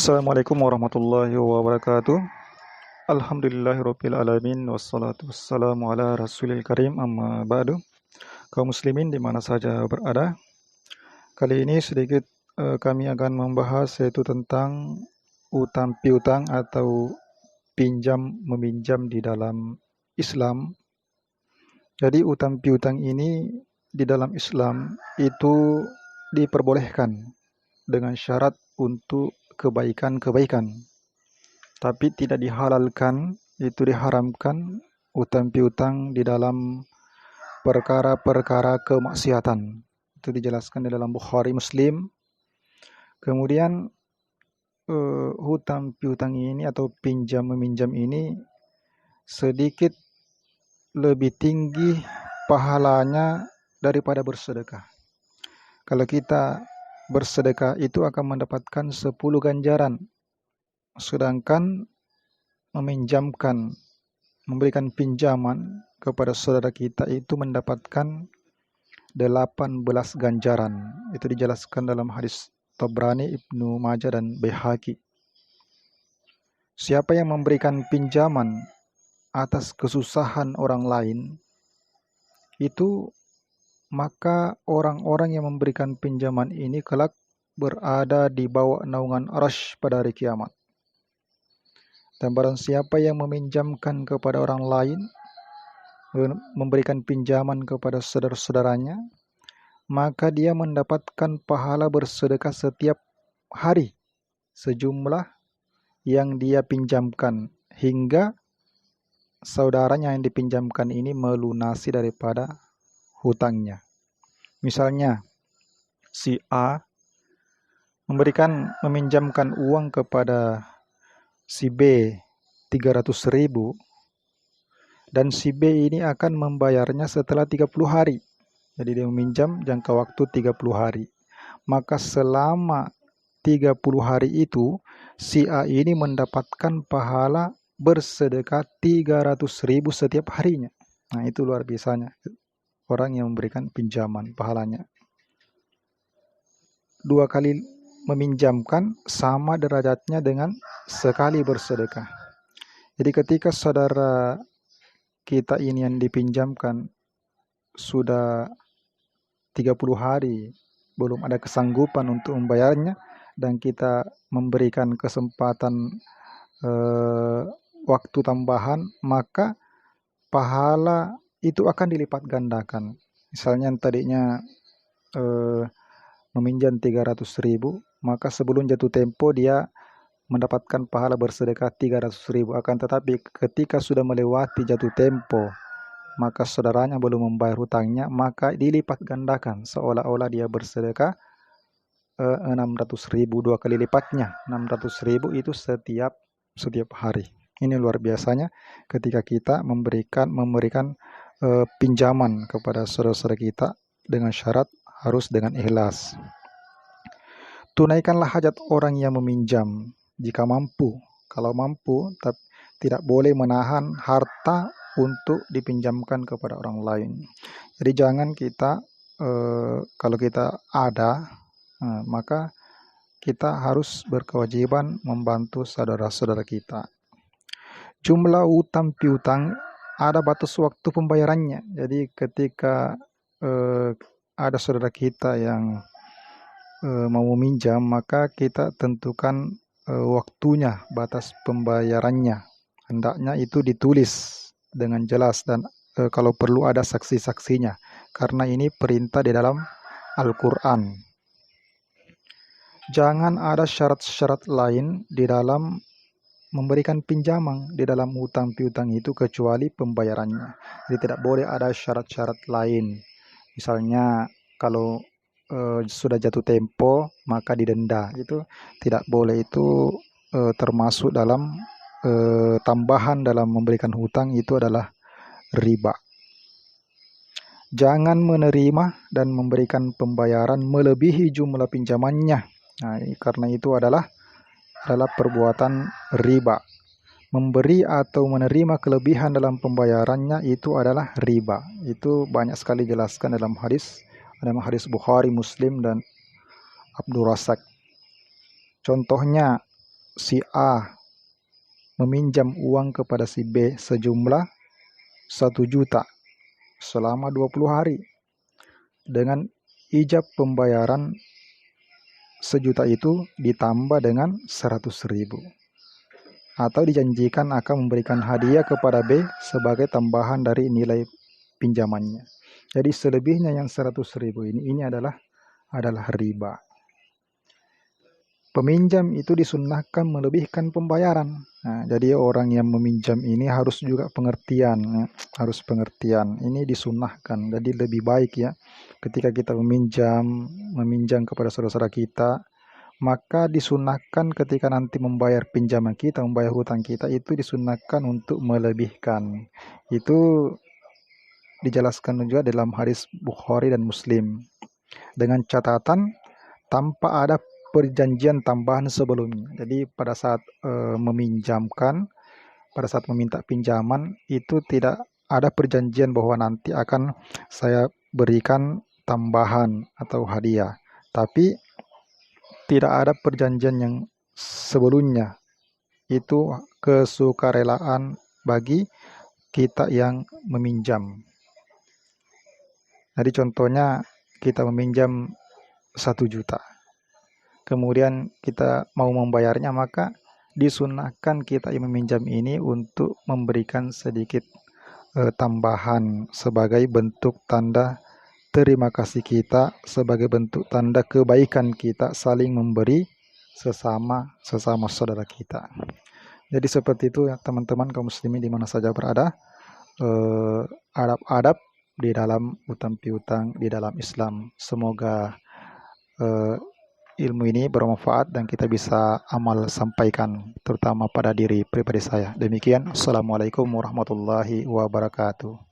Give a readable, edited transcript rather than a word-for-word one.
Assalamualaikum warahmatullahi wabarakatuh. Alhamdulillahirabbil alamin wassalatu wassalamu ala rasulil karim amma ba'du. Kaum muslimin di mana saja berada. Kali ini sedikit kami akan membahas yaitu tentang utang piutang atau pinjam meminjam di dalam Islam. Jadi utang piutang ini di dalam Islam itu diperbolehkan dengan syarat untuk kebaikan-kebaikan, tapi tidak dihalalkan, itu diharamkan utang piutang di dalam perkara-perkara kemaksiatan. Itu dijelaskan di dalam Bukhari Muslim. Kemudian hutang piutang ini atau pinjam meminjam ini sedikit lebih tinggi pahalanya daripada bersedekah. Kalau kita bersedekah itu akan mendapatkan 10 ganjaran, sedangkan meminjamkan, memberikan pinjaman kepada saudara kita itu mendapatkan 18 ganjaran. Itu dijelaskan dalam hadis Tabrani, Ibnu Majah dan Baihaqi. Siapa yang memberikan pinjaman atas kesusahan orang lain, itu maka orang-orang yang memberikan pinjaman ini kelak berada di bawah naungan Arsy pada hari kiamat. Dan barang siapa yang meminjamkan kepada orang lain, memberikan pinjaman kepada saudara-saudaranya, maka dia mendapatkan pahala bersedekah setiap hari sejumlah yang dia pinjamkan, hingga saudaranya yang dipinjamkan ini melunasi daripada hutangnya. Misalnya si A meminjamkan uang kepada si B 300.000, dan si B ini akan membayarnya setelah 30 hari. Jadi dia meminjam jangka waktu 30 hari. Maka selama 30 hari itu si A ini mendapatkan pahala bersedekah 300.000 setiap harinya. Nah, itu luar biasanya orang yang memberikan pinjaman, pahalanya 2 kali meminjamkan sama derajatnya dengan sekali bersedekah. Jadi ketika saudara kita ini yang dipinjamkan sudah 30 hari belum ada kesanggupan untuk membayarnya, dan kita memberikan kesempatan waktu tambahan, maka pahala itu akan dilipat gandakan. Misalnya tadinya meminjam 300.000, maka sebelum jatuh tempo dia mendapatkan pahala bersedekah 300.000. Akan tetapi ketika sudah melewati jatuh tempo, maka saudaranya belum membayar hutangnya, maka dilipat gandakan, seolah-olah dia bersedekah 600.000, 2 kali lipatnya. 600.000 itu setiap hari. Ini luar biasanya ketika kita memberikan pinjaman kepada saudara-saudara kita dengan syarat harus dengan ikhlas. Tunaikanlah hajat orang yang meminjam jika mampu. Kalau mampu, tidak boleh menahan harta untuk dipinjamkan kepada orang lain. Jadi jangan kita kalau kita ada, maka kita harus berkewajiban membantu saudara-saudara kita. Jumlah utang piutang ada batas waktu pembayarannya. Jadi ketika ada saudara kita yang mau meminjam, maka kita tentukan waktunya, batas pembayarannya. Hendaknya itu ditulis dengan jelas, dan kalau perlu ada saksi-saksinya, karena ini perintah di dalam Al-Quran. Jangan ada syarat-syarat lain di dalam memberikan pinjaman di dalam hutang piutang itu kecuali pembayarannya. Jadi tidak boleh ada syarat-syarat lain. Misalnya kalau sudah jatuh tempo maka didenda, itu tidak boleh. Itu termasuk dalam tambahan dalam memberikan hutang, itu adalah riba. Jangan menerima dan memberikan pembayaran melebihi jumlah pinjamannya. Nah, karena itu adalah perbuatan riba. Memberi atau menerima kelebihan dalam pembayarannya itu adalah riba. Itu banyak sekali jelaskan dalam hadis Bukhari, Muslim, dan Abdul Razak. Contohnya si A meminjam uang kepada si B sejumlah 1 juta selama 20 hari dengan ijab pembayaran 1 juta itu ditambah dengan 100.000, atau dijanjikan akan memberikan hadiah kepada B sebagai tambahan dari nilai pinjamannya. Jadi selebihnya yang 100.000 ini adalah riba. Peminjam itu disunnahkan melebihkan pembayaran. Nah, jadi orang yang meminjam ini harus juga pengertian, harus pengertian. Ini disunnahkan. Jadi lebih baik ya, ketika kita meminjam kepada saudara-saudara kita, maka disunnahkan ketika nanti membayar pinjaman kita, membayar hutang kita, itu disunnahkan untuk melebihkan. Itu dijelaskan juga dalam hadis Bukhari dan Muslim, dengan catatan tanpa ada perjanjian tambahan sebelumnya. Jadi pada saat pada saat meminta pinjaman itu tidak ada perjanjian bahwa nanti akan saya berikan tambahan atau hadiah, tapi tidak ada perjanjian yang sebelumnya. Itu kesukarelaan bagi kita yang meminjam. Jadi contohnya kita meminjam 1 juta, kemudian kita mau membayarnya, maka disunahkan kita yang meminjam ini untuk memberikan sedikit tambahan sebagai bentuk tanda terima kasih kita, sebagai bentuk tanda kebaikan kita saling memberi sesama saudara kita. Jadi seperti itu ya teman-teman kaum muslimin di mana saja berada, adab-adab di dalam utang piutang di dalam Islam. Semoga ilmu ini bermanfaat dan kita bisa amal sampaikan, terutama pada diri pribadi saya. Demikian, Assalamualaikum warahmatullahi wabarakatuh.